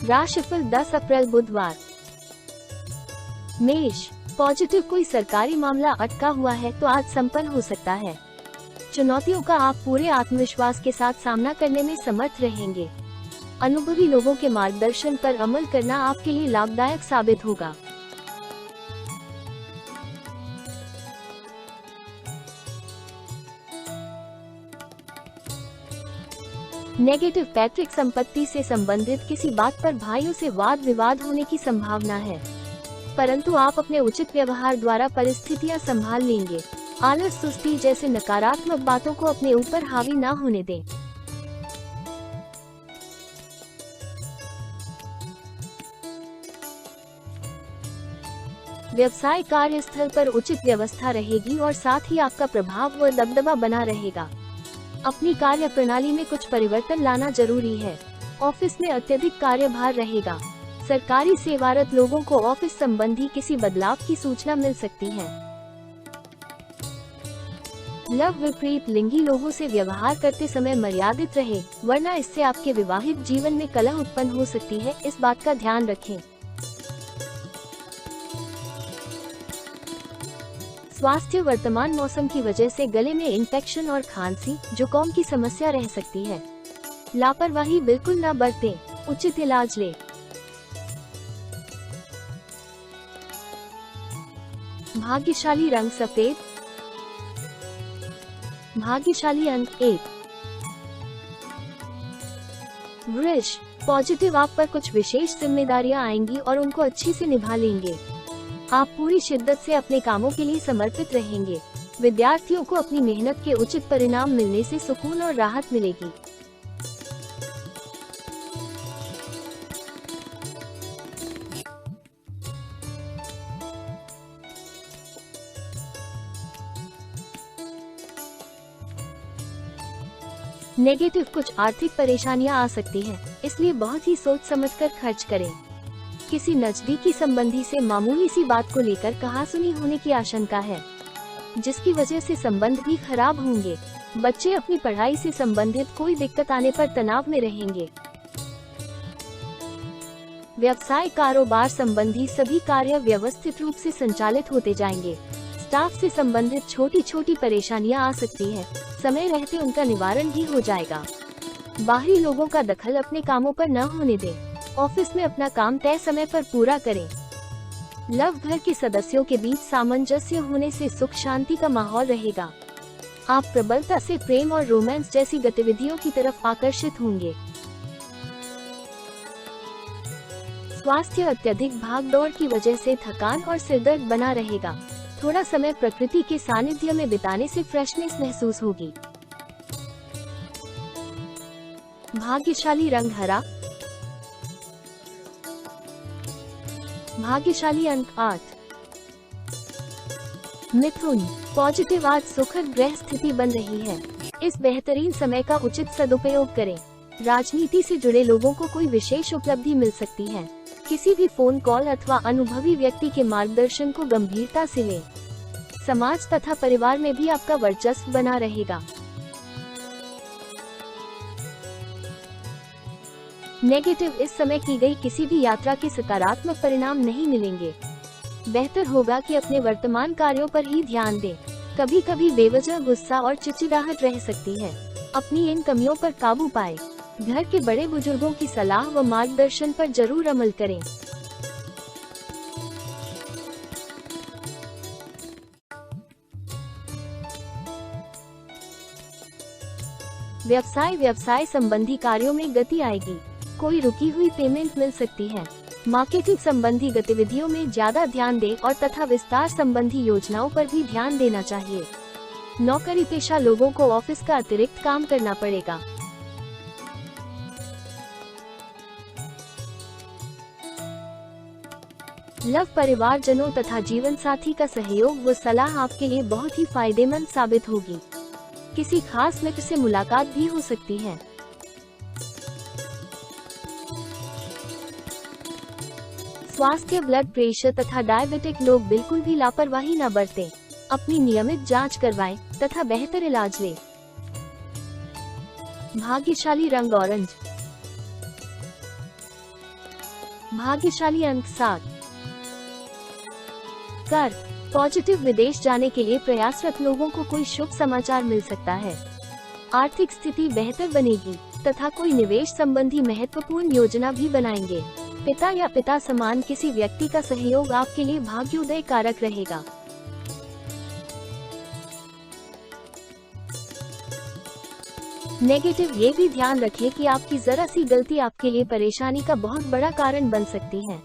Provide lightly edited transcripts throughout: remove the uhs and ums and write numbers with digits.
राशिफल 10 अप्रैल बुधवार। मेष, पॉजिटिव, कोई सरकारी मामला अटका हुआ है तो आज संपन्न हो सकता है। चुनौतियों का आप पूरे आत्मविश्वास के साथ सामना करने में समर्थ रहेंगे। अनुभवी लोगों के मार्गदर्शन पर अमल करना आपके लिए लाभदायक साबित होगा। नेगेटिव, पैतृक संपत्ति से संबंधित किसी बात पर भाइयों से वाद विवाद होने की संभावना है, परंतु आप अपने उचित व्यवहार द्वारा परिस्थितियां संभाल लेंगे। आलस, सुस्ती जैसे नकारात्मक बातों को अपने ऊपर हावी न होने दें। व्यवसाय कार्यस्थल पर उचित व्यवस्था रहेगी और साथ ही आपका प्रभाव व दबदबा बना रहेगा। अपनी कार्य प्रणाली में कुछ परिवर्तन लाना जरूरी है। ऑफिस में अत्यधिक कार्यभार रहेगा। सरकारी सेवारत लोगों को ऑफिस संबंधी किसी बदलाव की सूचना मिल सकती है। लव, विपरीत लिंगी लोगों से व्यवहार करते समय मर्यादित रहे, वरना इससे आपके विवाहित जीवन में कलह उत्पन्न हो सकती है, इस बात का ध्यान रखें। स्वास्थ्य, वर्तमान मौसम की वजह से गले में इन्फेक्शन और खांसी, जुकाम की समस्या रह सकती है। लापरवाही बिल्कुल न बरतें, उचित इलाज लें। भाग्यशाली रंग सफेद। भाग्यशाली अंक 1। वृष, पॉजिटिव, आप पर कुछ विशेष जिम्मेदारियां आएंगी और उनको अच्छी से निभा लेंगे। आप पूरी शिद्दत से अपने कामों के लिए समर्पित रहेंगे। विद्यार्थियों को अपनी मेहनत के उचित परिणाम मिलने से सुकून और राहत मिलेगी। नेगेटिव, कुछ आर्थिक परेशानियां आ सकती हैं, इसलिए बहुत ही सोच समझकर खर्च करें। किसी नजदीकी संबंधी से मामूली सी बात को लेकर कहासुनी होने की आशंका है, जिसकी वजह से संबंध भी खराब होंगे। बच्चे अपनी पढ़ाई से संबंधित कोई दिक्कत आने पर तनाव में रहेंगे। व्यवसाय, कारोबार संबंधी सभी कार्य व्यवस्थित रूप से संचालित होते जाएंगे। स्टाफ से संबंधित छोटी छोटी परेशानियां आ सकती हैं, समय रहते उनका निवारण भी हो जाएगा। बाहरी लोगों का दखल अपने कामों पर न होने दें। ऑफिस में अपना काम तय समय पर पूरा करें। लव, घर के सदस्यों के बीच सामंजस्य होने से सुख शांति का माहौल रहेगा। आप प्रबलता से प्रेम और रोमांस जैसी गतिविधियों की तरफ आकर्षित होंगे। स्वास्थ्य, अत्यधिक भागदौड़ की वजह से थकान और सिरदर्द बना रहेगा। थोड़ा समय प्रकृति के सानिध्य में बिताने से फ्रेशनेस महसूस होगी। भाग्यशाली रंग हरा। भाग्यशाली अंक 8। मिथुन, पॉजिटिव, आज सुखद ग्रह स्थिति बन रही है। इस बेहतरीन समय का उचित सदुपयोग करें। राजनीति से जुड़े लोगों को कोई विशेष उपलब्धि मिल सकती है। किसी भी फोन कॉल अथवा अनुभवी व्यक्ति के मार्गदर्शन को गंभीरता से लें। समाज तथा परिवार में भी आपका वर्चस्व बना रहेगा। नेगेटिव, इस समय की गई किसी भी यात्रा के सकारात्मक परिणाम नहीं मिलेंगे। बेहतर होगा कि अपने वर्तमान कार्यों पर ही ध्यान दें। कभी कभी बेवजह गुस्सा और चिड़चिड़ाहट रह सकती है। अपनी इन कमियों पर काबू पाएं। घर के बड़े बुजुर्गों की सलाह व मार्गदर्शन पर जरूर अमल करें। व्यवसाय संबंधी कार्यों में गति आएगी। कोई रुकी हुई पेमेंट मिल सकती है। मार्केटिंग संबंधी गतिविधियों में ज्यादा ध्यान दें और तथा विस्तार संबंधी योजनाओं पर भी ध्यान देना चाहिए। नौकरी पेशा लोगों को ऑफिस का अतिरिक्त काम करना पड़ेगा। लव, परिवारजनों तथा जीवन साथी का सहयोग व सलाह आपके लिए बहुत ही फायदेमंद साबित होगी। किसी खास मित्र से मुलाकात भी हो सकती है। स्वास्थ्य, ब्लड प्रेशर तथा डायबिटिक लोग बिल्कुल भी लापरवाही न बरतें। अपनी नियमित जांच करवाएं तथा बेहतर इलाज लें। भाग्यशाली रंग ऑरेंज। भाग्यशाली अंक 7। कर पॉजिटिव, विदेश जाने के लिए प्रयासरत लोगों को कोई शुभ समाचार मिल सकता है। आर्थिक स्थिति बेहतर बनेगी तथा कोई निवेश संबंधी महत्वपूर्ण योजना भी बनाएंगे। पिता या पिता समान किसी व्यक्ति का सहयोग आपके लिए भाग्योदय कारक रहेगा। नेगेटिव, ये भी ध्यान रखें कि आपकी जरा सी गलती आपके लिए परेशानी का बहुत बड़ा कारण बन सकती है।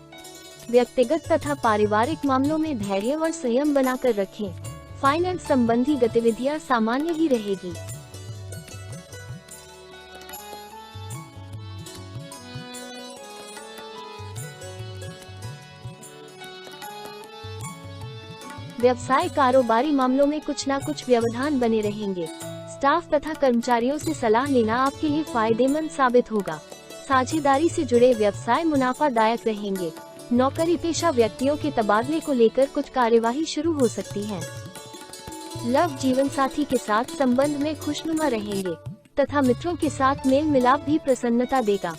व्यक्तिगत तथा पारिवारिक मामलों में धैर्य और संयम बनाकर रखें। फाइनेंस संबंधी गतिविधियां सामान्य ही रहेगी। व्यवसाय कारोबारी मामलों में कुछ न कुछ व्यवधान बने रहेंगे। स्टाफ तथा कर्मचारियों से सलाह लेना आपके लिए फायदेमंद साबित होगा। साझेदारी से जुड़े व्यवसाय मुनाफादायक रहेंगे। नौकरी पेशा व्यक्तियों के तबादले को लेकर कुछ कार्यवाही शुरू हो सकती है। लव जीवन साथी के साथ संबंध में खुशनुमा रहेंगे तथा मित्रों के साथ मेल मिलाप भी प्रसन्नता देगा।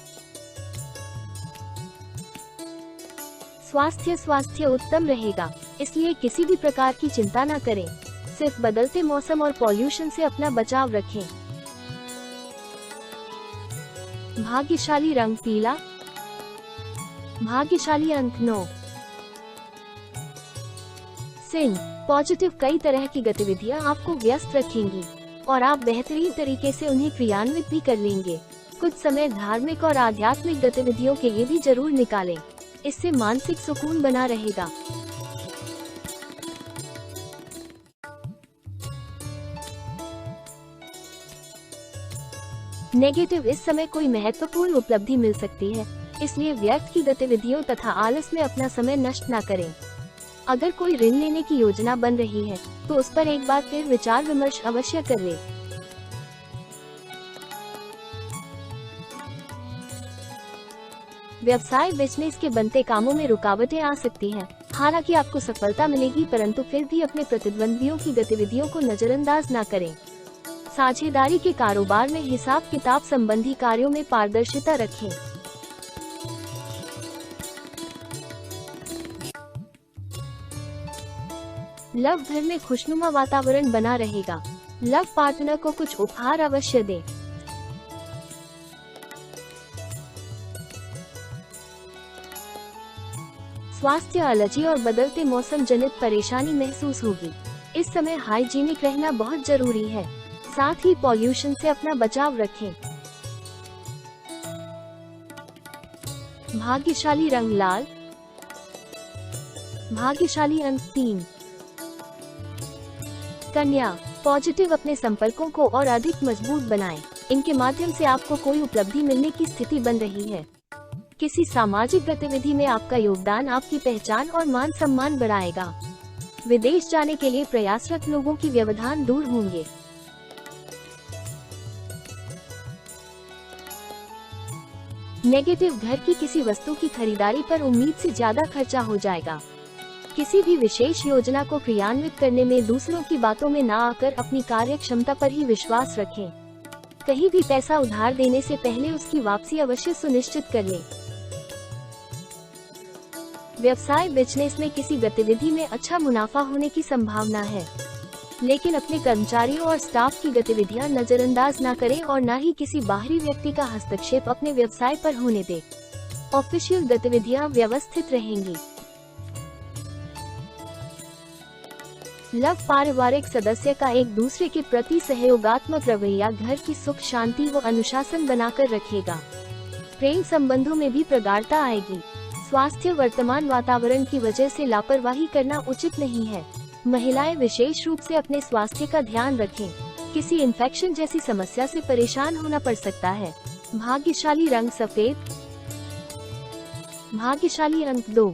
स्वास्थ्य उत्तम रहेगा, इसलिए किसी भी प्रकार की चिंता न करें। सिर्फ बदलते मौसम और पॉल्यूशन से अपना बचाव रखें। भाग्यशाली रंग पीला। भाग्यशाली अंक 9। सिंह पॉजिटिव, कई तरह की गतिविधियां आपको व्यस्त रखेंगी और आप बेहतरीन तरीके से उन्हें क्रियान्वित भी कर लेंगे। कुछ समय धार्मिक और आध्यात्मिक गतिविधियों के लिए भी जरूर निकालें, इससे मानसिक सुकून बना रहेगा। नेगेटिव, इस समय कोई महत्वपूर्ण उपलब्धि मिल सकती है, इसलिए व्यर्थ की गतिविधियों तथा आलस में अपना समय नष्ट न करें। अगर कोई ऋण लेने की योजना बन रही है तो उस पर एक बार फिर विचार विमर्श अवश्य कर ले। व्यवसाय बिजनेस के बनते कामों में रुकावटें आ सकती हैं। हालांकि आपको सफलता मिलेगी, परंतु फिर भी अपने प्रतिद्वंदियों की गतिविधियों को नजरअंदाज न करें। साझेदारी के कारोबार में हिसाब किताब संबंधी कार्यों में पारदर्शिता रखें। लव, घर में खुशनुमा वातावरण बना रहेगा। लव पार्टनर को कुछ उपहार अवश्य दें। स्वास्थ्य, एलर्जी और बदलते मौसम जनित परेशानी महसूस होगी। इस समय हाइजीनिक रहना बहुत जरूरी है, साथ ही पॉल्यूशन से अपना बचाव रखें। भाग्यशाली रंग लाल। भाग्यशाली अंक 3। कन्या पॉजिटिव, अपने संपर्कों को और अधिक मजबूत बनाएं। इनके माध्यम से आपको कोई उपलब्धि मिलने की स्थिति बन रही है। किसी सामाजिक गतिविधि में आपका योगदान आपकी पहचान और मान सम्मान बढ़ाएगा। विदेश जाने के लिए प्रयासरत लोगों की व्यवधान दूर होंगे। नेगेटिव, घर की किसी वस्तु की खरीदारी पर उम्मीद से ज्यादा खर्चा हो जाएगा। किसी भी विशेष योजना को क्रियान्वित करने में दूसरों की बातों में ना आकर अपनी कार्य क्षमता पर ही विश्वास रखें। कहीं भी पैसा उधार देने से पहले उसकी वापसी अवश्य सुनिश्चित कर लें। व्यवसाय बिजनेस में किसी गतिविधि में अच्छा मुनाफा होने की संभावना है, लेकिन अपने कर्मचारियों और स्टाफ की गतिविधियां नजरअंदाज न करें और न ही किसी बाहरी व्यक्ति का हस्तक्षेप अपने व्यवसाय पर होने दें। ऑफिशियल गतिविधियां व्यवस्थित रहेंगी। लव, पारिवारिक सदस्य का एक दूसरे के प्रति सहयोगात्मक रवैया घर की सुख शांति व अनुशासन बनाकर रखेगा। प्रेम संबंधों में भी प्रगाढ़ता आएगी। स्वास्थ्य, वर्तमान वातावरण की वजह से लापरवाही करना उचित नहीं है। महिलाएं विशेष रूप से अपने स्वास्थ्य का ध्यान रखें। किसी इन्फेक्शन जैसी समस्या से परेशान होना पड़ सकता है। भाग्यशाली रंग सफेद। भाग्यशाली अंक 2।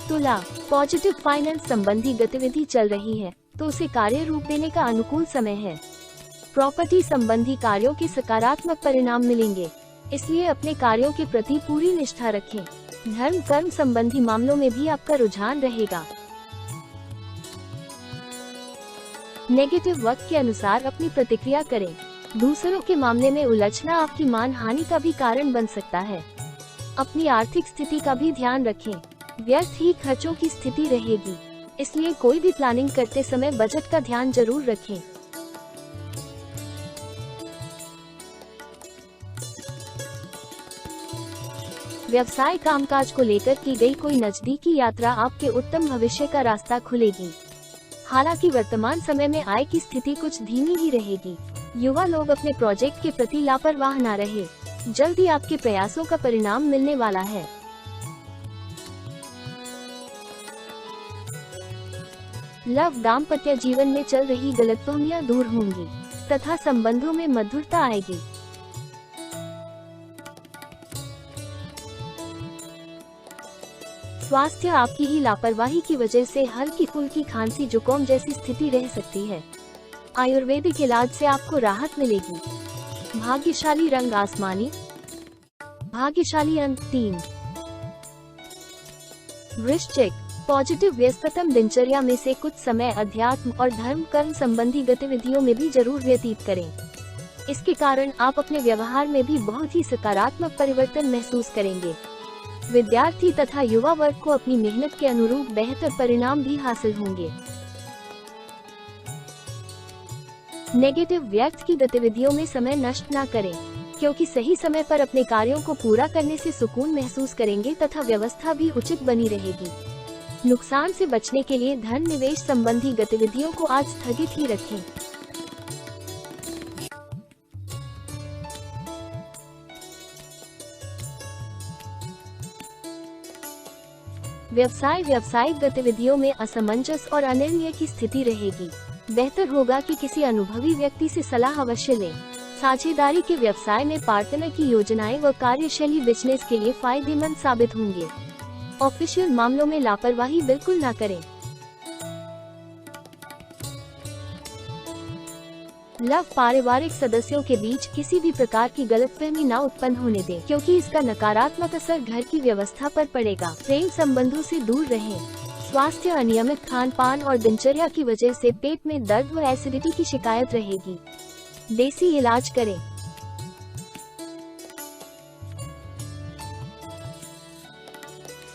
तुला, पॉजिटिव, फाइनेंस संबंधी गतिविधि चल रही है तो उसे कार्य रूप देने का अनुकूल समय है। प्रॉपर्टी संबंधी कार्यों के सकारात्मक परिणाम मिलेंगे, इसलिए अपने कार्यों के प्रति पूरी निष्ठा रखें। धर्म कर्म संबंधी मामलों में भी आपका रुझान रहेगा। नेगेटिव, वक्त के अनुसार अपनी प्रतिक्रिया करें। दूसरों के मामले में उलझना आपकी मान हानि का भी कारण बन सकता है। अपनी आर्थिक स्थिति का भी ध्यान रखें। व्यर्थ ही खर्चों की स्थिति रहेगी, इसलिए कोई भी प्लानिंग करते समय बजट का ध्यान जरूर रखें। व्यवसाय कामकाज को लेकर की गई कोई नजदीकी यात्रा आपके उत्तम भविष्य का रास्ता खुलेगी। हालांकि वर्तमान समय में आय की स्थिति कुछ धीमी ही रहेगी। युवा लोग अपने प्रोजेक्ट के प्रति लापरवाह न रहे, जल्दी आपके प्रयासों का परिणाम मिलने वाला है। लव दाम्पत्य जीवन में चल रही गलतफहमियां दूर होंगी तथा संबंधों में मधुरता आएगी। स्वास्थ्य आपकी ही लापरवाही की वजह से हल्की फुल्की खांसी जुकाम जैसी स्थिति रह सकती है। आयुर्वेदिक इलाज से आपको राहत मिलेगी। भाग्यशाली रंग आसमानी। भाग्यशाली अंक 3। वृश्चिक, पॉजिटिव व्यस्ततम दिनचर्या में से कुछ समय अध्यात्म और धर्म कर्म संबंधी गतिविधियों में भी जरूर व्यतीत करें। इसके कारण आप अपने व्यवहार में भी बहुत ही सकारात्मक परिवर्तन महसूस करेंगे। विद्यार्थी तथा युवा वर्ग को अपनी मेहनत के अनुरूप बेहतर परिणाम भी हासिल होंगे। नेगेटिव, व्यर्थ की गतिविधियों में समय नष्ट न करें, क्योंकि सही समय पर अपने कार्यों को पूरा करने से सुकून महसूस करेंगे तथा व्यवस्था भी उचित बनी रहेगी। नुकसान से बचने के लिए धन निवेश संबंधी गतिविधियों को आज स्थगित ही रखें। व्यवसाय, व्यावसायिक गतिविधियों में असमंजस और अनिर्णय की स्थिति रहेगी। बेहतर होगा कि किसी अनुभवी व्यक्ति से सलाह अवश्य लें। साझेदारी के व्यवसाय में पार्टनर की योजनाएं व कार्यशैली बिजनेस के लिए फायदेमंद साबित होंगे। ऑफिशियल मामलों में लापरवाही बिल्कुल ना करें। लव, पारिवारिक सदस्यों के बीच किसी भी प्रकार की गलतफहमी ना उत्पन्न होने दें, क्योंकि इसका नकारात्मक असर घर की व्यवस्था पर पड़ेगा। प्रेम संबंधों से दूर रहें। स्वास्थ्य, अनियमित खान पान और दिनचर्या की वजह से पेट में दर्द व एसिडिटी की शिकायत रहेगी। देसी इलाज करें।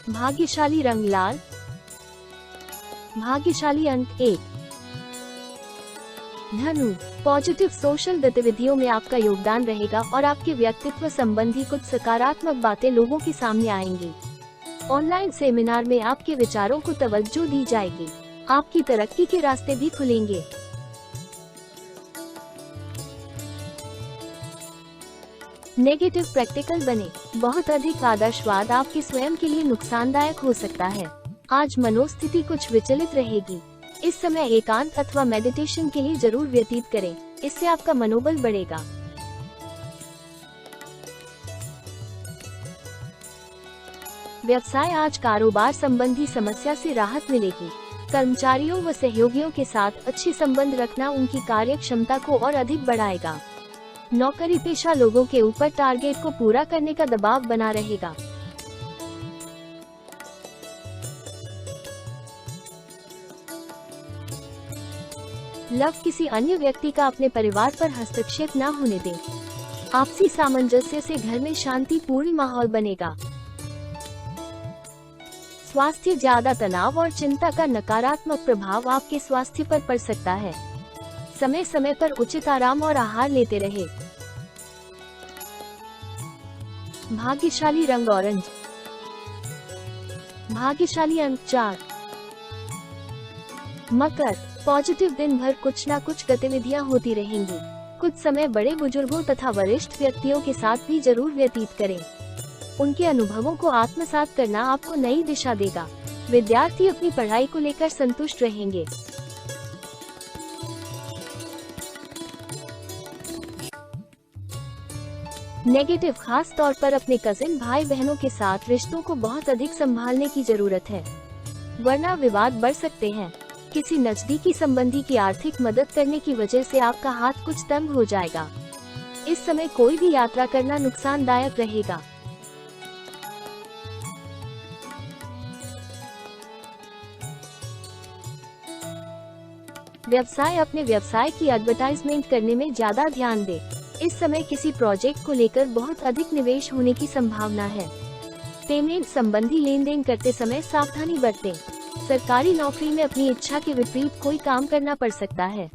भाग्यशाली रंग लाल। भाग्यशाली अंक 1। धनु, पॉजिटिव सोशल गतिविधियों में आपका योगदान रहेगा और आपके व्यक्तित्व संबंधी कुछ सकारात्मक बातें लोगों के सामने आएंगी। ऑनलाइन सेमिनार में आपके विचारों को तवज्जो दी जाएगी। आपकी तरक्की के रास्ते भी खुलेंगे। नेगेटिव, प्रैक्टिकल बने। बहुत अधिक आदर्शवाद आपके स्वयं के लिए नुकसानदायक हो सकता है। आज मनोस्थिति कुछ विचलित रहेगी। इस समय एकांत अथवा मेडिटेशन के लिए जरूर व्यतीत करें, इससे आपका मनोबल बढ़ेगा। व्यवसाय, आज कारोबार संबंधी समस्या से राहत मिलेगी। कर्मचारियों व सहयोगियों के साथ अच्छे संबंध रखना उनकी कार्य क्षमता को और अधिक बढ़ाएगा। नौकरी पेशा लोगों के ऊपर टारगेट को पूरा करने का दबाव बना रहेगा। लव, किसी अन्य व्यक्ति का अपने परिवार पर हस्तक्षेप न होने दें। आपसी सामंजस्य से घर में शांतिपूर्ण माहौल बनेगा। स्वास्थ्य, ज्यादा तनाव और चिंता का नकारात्मक प्रभाव आपके स्वास्थ्य पर पड़ सकता है। समय समय पर उचित आराम और आहार लेते रहे। भाग्यशाली रंग ऑरेंज। भाग्यशाली अंक 4। मकर, पॉजिटिव, दिन भर कुछ न कुछ गतिविधियां होती रहेंगी। कुछ समय बड़े बुजुर्गों तथा वरिष्ठ व्यक्तियों के साथ भी जरूर व्यतीत करें। उनके अनुभवों को आत्मसात करना आपको नई दिशा देगा। विद्यार्थी अपनी पढ़ाई को लेकर संतुष्ट रहेंगे। नेगेटिव, खास तौर पर अपने कजिन भाई बहनों के साथ रिश्तों को बहुत अधिक संभालने की जरूरत है, वरना विवाद बढ़ सकते हैं। किसी नजदीकी संबंधी की आर्थिक मदद करने की वजह से आपका हाथ कुछ तंग हो जाएगा। इस समय कोई भी यात्रा करना नुकसानदायक रहेगा। व्यवसाय, अपने व्यवसाय की एडवर्टाइजमेंट करने में ज्यादा ध्यान दें। इस समय किसी प्रोजेक्ट को लेकर बहुत अधिक निवेश होने की संभावना है। पेमेंट संबंधी लेन देन करते समय सावधानी बरतें। सरकारी नौकरी में अपनी इच्छा के विपरीत कोई काम करना पड़ सकता है।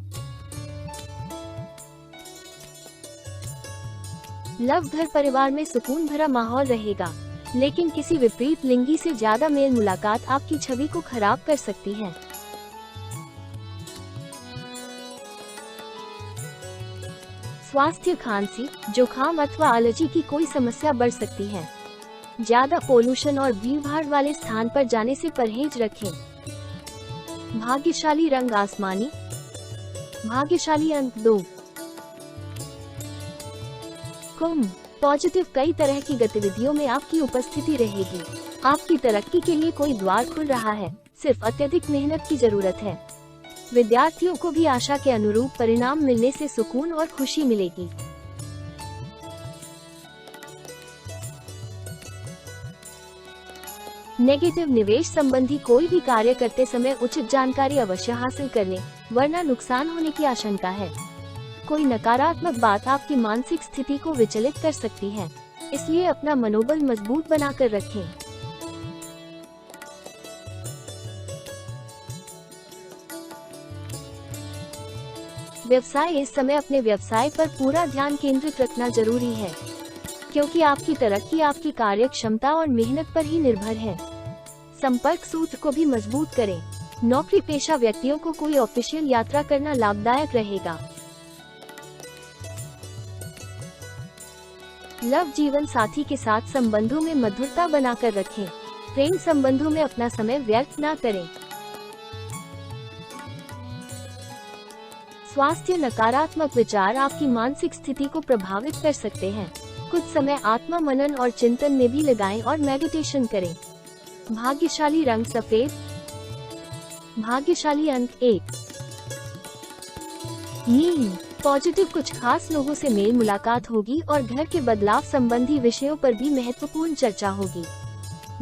लव, घर परिवार में सुकून भरा माहौल रहेगा, लेकिन किसी विपरीत लिंगी से ज्यादा मेल मुलाकात आपकी छवि को खराब कर सकती है। स्वास्थ्य, खांसी, जुकाम अथवा एलर्जी की कोई समस्या बढ़ सकती है। ज्यादा पोल्यूशन और भीड़भाड़ वाले स्थान पर जाने से परहेज रखें। भाग्यशाली रंग आसमानी। भाग्यशाली अंक 2। कुंभ, पॉजिटिव, कई तरह की गतिविधियों में आपकी उपस्थिति रहेगी। आपकी तरक्की के लिए कोई द्वार खुल रहा है, सिर्फ अत्यधिक मेहनत की जरूरत है। विद्यार्थियों को भी आशा के अनुरूप परिणाम मिलने से सुकून और खुशी मिलेगी। नेगेटिव, निवेश संबंधी कोई भी कार्य करते समय उचित जानकारी अवश्य हासिल कर लें, वरना नुकसान होने की आशंका है। कोई नकारात्मक बात आपकी मानसिक स्थिति को विचलित कर सकती है, इसलिए अपना मनोबल मजबूत बनाकर रखें। व्यवसाय, इस समय अपने व्यवसाय पर पूरा ध्यान केंद्रित रखना जरूरी है, क्योंकि आपकी तरक्की आपकी कार्य क्षमता और मेहनत पर ही निर्भर है। संपर्क सूत्र को भी मजबूत करें। नौकरी पेशा व्यक्तियों को कोई ऑफिशियल यात्रा करना लाभदायक रहेगा। लव, जीवन साथी के साथ संबंधों में मधुरता बनाकर रखें। प्रेम संबंधों में अपना समय व्यर्थ न करें। स्वास्थ्य, नकारात्मक विचार आपकी मानसिक स्थिति को प्रभावित कर सकते हैं। कुछ समय आत्मा मनन और चिंतन में भी लगाएं और मेडिटेशन करें। भाग्यशाली रंग सफेद। भाग्यशाली अंक 1। मीन, पॉजिटिव, कुछ खास लोगों से मेल मुलाकात होगी और घर के बदलाव संबंधी विषयों पर भी महत्वपूर्ण चर्चा होगी।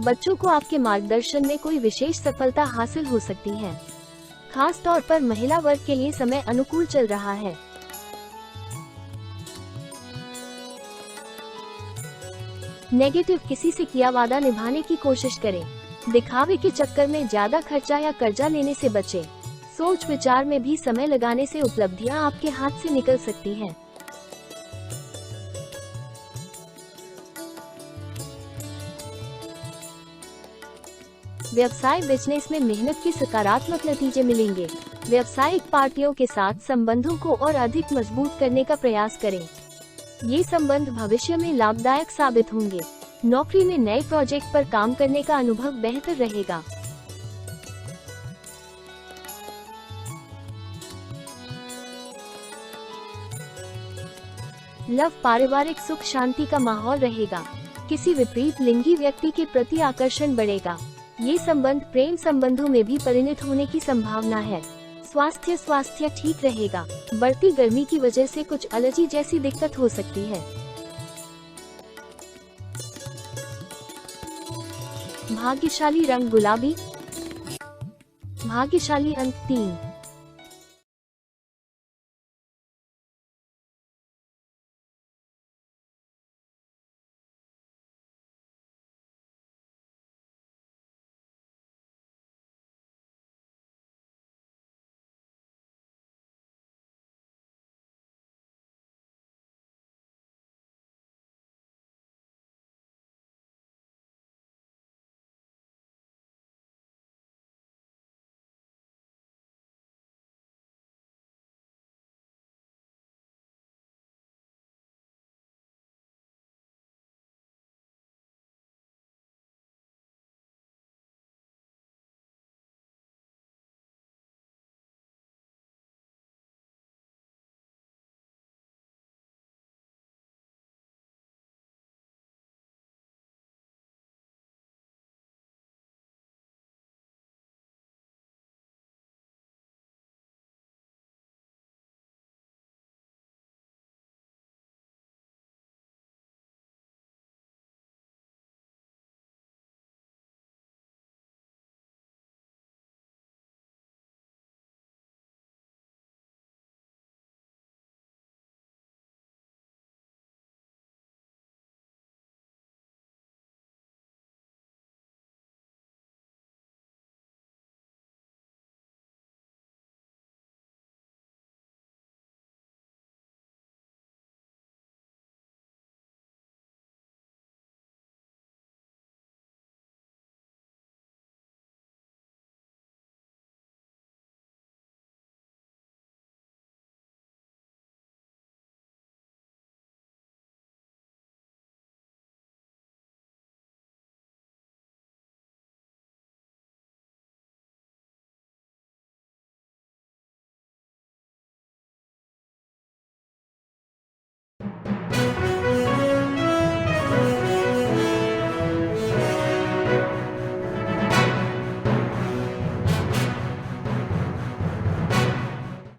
बच्चों को आपके मार्गदर्शन में कोई विशेष सफलता हासिल हो सकती है। खास तौर पर महिला वर्ग के लिए समय अनुकूल चल रहा है। नेगेटिव, किसी से किया वादा निभाने की कोशिश करें। दिखावे के चक्कर में ज्यादा खर्चा या कर्जा लेने से बचें। सोच विचार में भी समय लगाने से उपलब्धियां आपके हाथ से निकल सकती हैं। व्यवसाय, बिजनेस में मेहनत के सकारात्मक नतीजे मिलेंगे। व्यावसायिक पार्टियों के साथ संबंधों को और अधिक मजबूत करने का प्रयास करें। ये संबंध भविष्य में लाभदायक साबित होंगे। नौकरी में नए प्रोजेक्ट पर काम करने का अनुभव बेहतर रहेगा। लव, पारिवारिक सुख शांति का माहौल रहेगा। किसी विपरीत लिंगी व्यक्ति के प्रति आकर्षण बढ़ेगा। ये संबंध प्रेम संबंधों में भी परिणत होने की संभावना है। स्वास्थ्य ठीक रहेगा। बढ़ती गर्मी की वजह से कुछ एलर्जी जैसी दिक्कत हो सकती है। भाग्यशाली रंग गुलाबी। भाग्यशाली अंक 3।